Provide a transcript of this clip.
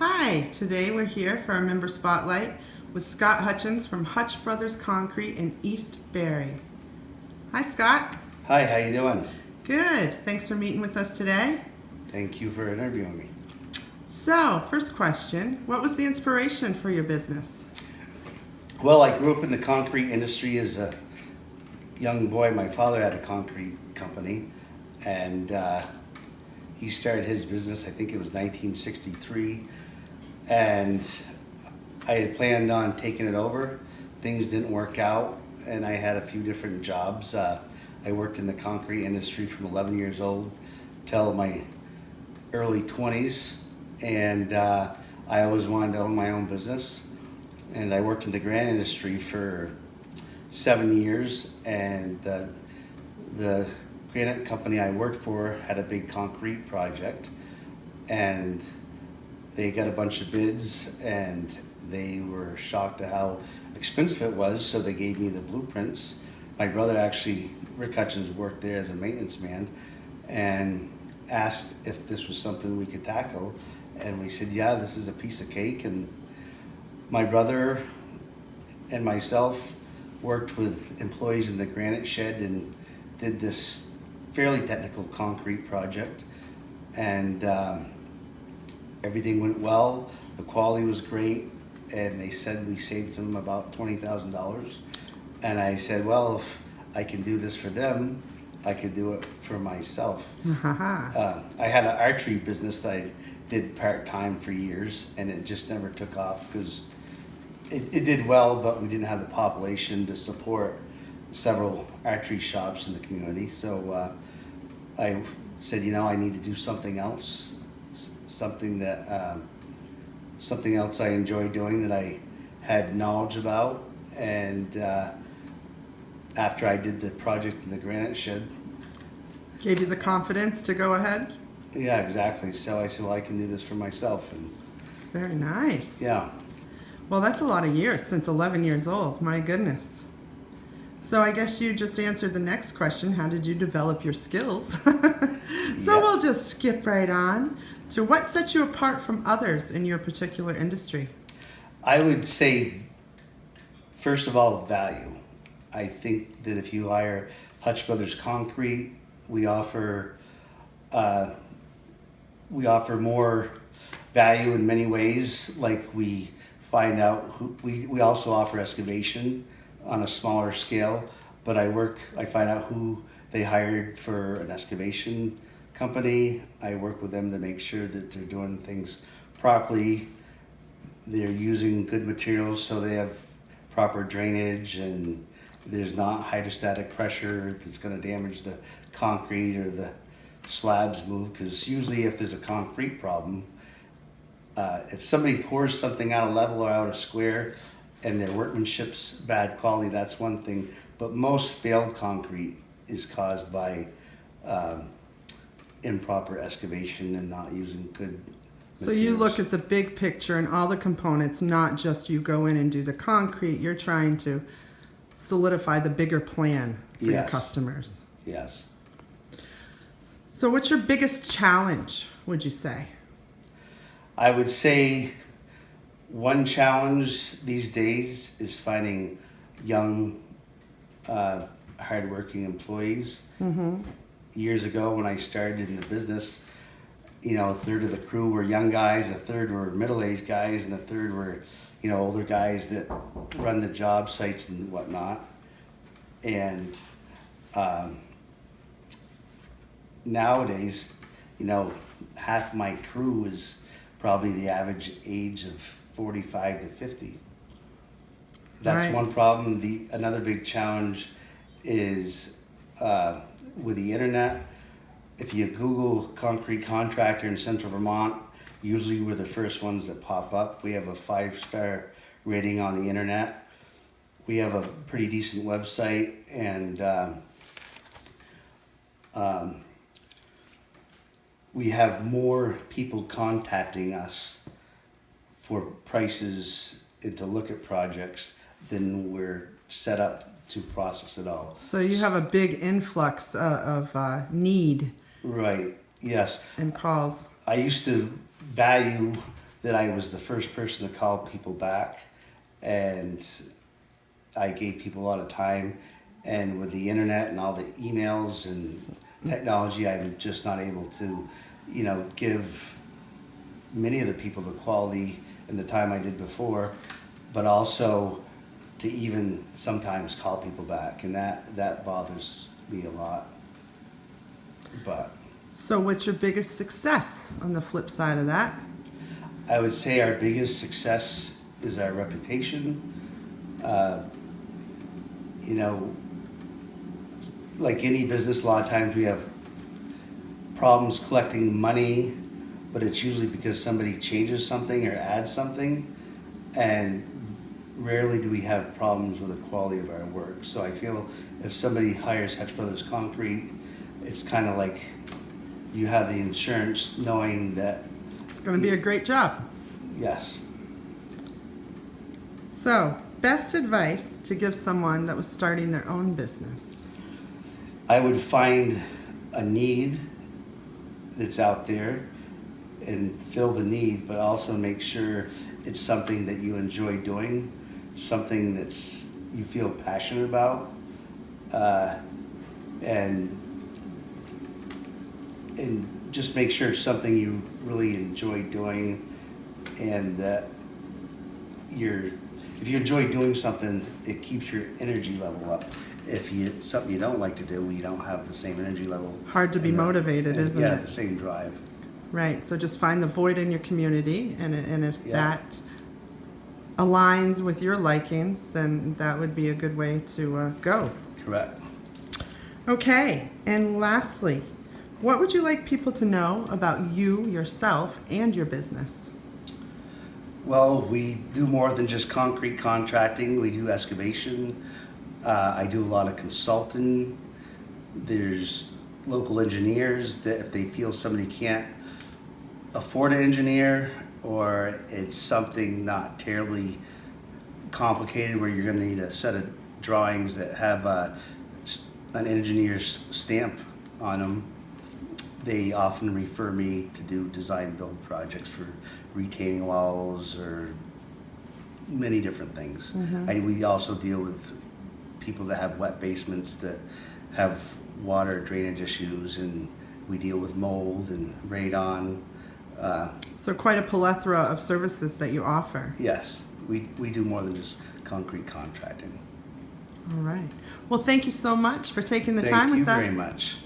Hi, today we're here for our member spotlight with Scott Hutchins from Hutch Brothers Concrete in East Barre. Hi, Scott. Hi, how you doing? Good. Thanks for meeting with us today. Thank you for interviewing me. So, first question, what was the inspiration for your business? Well, I grew up in the concrete industry as a young boy. My father had a concrete company, and he started his business, I think it was 1963, and I had planned on taking it over. Things didn't work out, and I had a few different jobs. I worked in the concrete industry from 11 years old till my early 20s, and I always wanted to own my own business. And I worked in the granite industry for 7 years, and the granite company I worked for had a big concrete project, and they got a bunch of bids, and they were shocked at how expensive it was, so they gave me the blueprints. My brother actually, Rick Hutchins, worked there as a maintenance man, and asked if this was something we could tackle, and we said, yeah, this is a piece of cake. And my brother and myself worked with employees in the granite shed and did this fairly technical concrete project, and everything went well. The quality was great, and they said we saved them about $20,000. And I said, well, if I can do this for them, I could do it for myself. I had an archery business that I did part-time for years, and it just never took off because it did well, but we didn't have the population to support several archery shops in the community. So I said, I need to do something else, something else I enjoy doing that I had knowledge about. And after I did the project in the granite shed, Gave you the confidence to go ahead? yeah, exactly. So I said, well, I can do this for myself. And Very nice. yeah. Well, that's a lot of years, since 11 years old. My goodness. So I guess you just answered the next question. How did you develop your skills? We'll just skip right on to what sets you apart from others in your particular industry. I would say, first of all, value. I think that if you hire Hutch Brothers Concrete, we offer more value in many ways. Like we find out we also offer excavation on a smaller scale, but I find out who they hired for an excavation company. I work with them to make sure that they're doing things properly. They're using good materials so they have proper drainage, and there's not hydrostatic pressure that's going to damage the concrete or the slabs move. Because usually if there's a concrete problem, if somebody pours something out of level or out of square and their workmanship's bad quality, that's one thing. But most failed concrete is caused by improper excavation and not using good So materials. you look at the big picture and all the components, not just you go in and do the concrete. You're trying to solidify the bigger plan for your Yes. customers. Yes. So what's your biggest challenge, would you say? I would say one challenge these days is finding young, hardworking employees. Mm-hmm. Years ago when I started in the business, a third of the crew were young guys, a third were middle-aged guys, and a third were, older guys that run the job sites and whatnot. And nowadays, half my crew is probably the average age of 45 to 50. That's Right. one problem. Another big challenge is with the internet. If you Google concrete contractor in Central Vermont, usually we're the first ones that pop up. We have a 5-star rating on the internet. We have a pretty decent website, and we have more people contacting us for prices and to look at projects than we're set up to process it all. So you have a big influx of need Right, yes. and calls. I used to value that I was the first person to call people back, and I gave people a lot of time. And with the internet and all the emails and technology, I'm just not able to, give many of the people the quality and the time I did before, but also to even sometimes call people back, and that bothers me a lot. But So what's your biggest success on the flip side of that? I would say our biggest success is our reputation. Like any business, a lot of times we have problems collecting money, but it's usually because somebody changes something or adds something, and rarely do we have problems with the quality of our work. So I feel if somebody hires Hutch Brothers Concrete, it's kind of like you have the insurance knowing that It's going to be a great job. yes. So, best advice to give someone that was starting their own business? I would find a need that's out there and fill the need, but also make sure it's something that you enjoy doing, something that's you feel passionate about, and just make sure it's something you really enjoy doing, and that if you enjoy doing something, it keeps your energy level up. If it's something you don't like to do, you don't have the same energy level. Hard to be motivated, isn't yeah, it? the same drive. Right. So just find the void in your community, and if Yeah. that aligns with your likings, then that would be a good way to go. Correct. Okay. And lastly, what would you like people to know about you, yourself, and your business? Well, we do more than just concrete contracting. We do excavation. I do a lot of consulting. There's local engineers that if they feel somebody can't afford an engineer, or it's something not terribly complicated where you're going to need a set of drawings that have an engineer's stamp on them, they often refer me to do design build projects for retaining walls or many different things. We also deal with people that have wet basements that have water drainage issues, and we deal with mold and radon. So quite a plethora of services that you offer. Yes, we do more than just concrete contracting. All right. Well, thank you so much for taking the Thank time you with us. very much.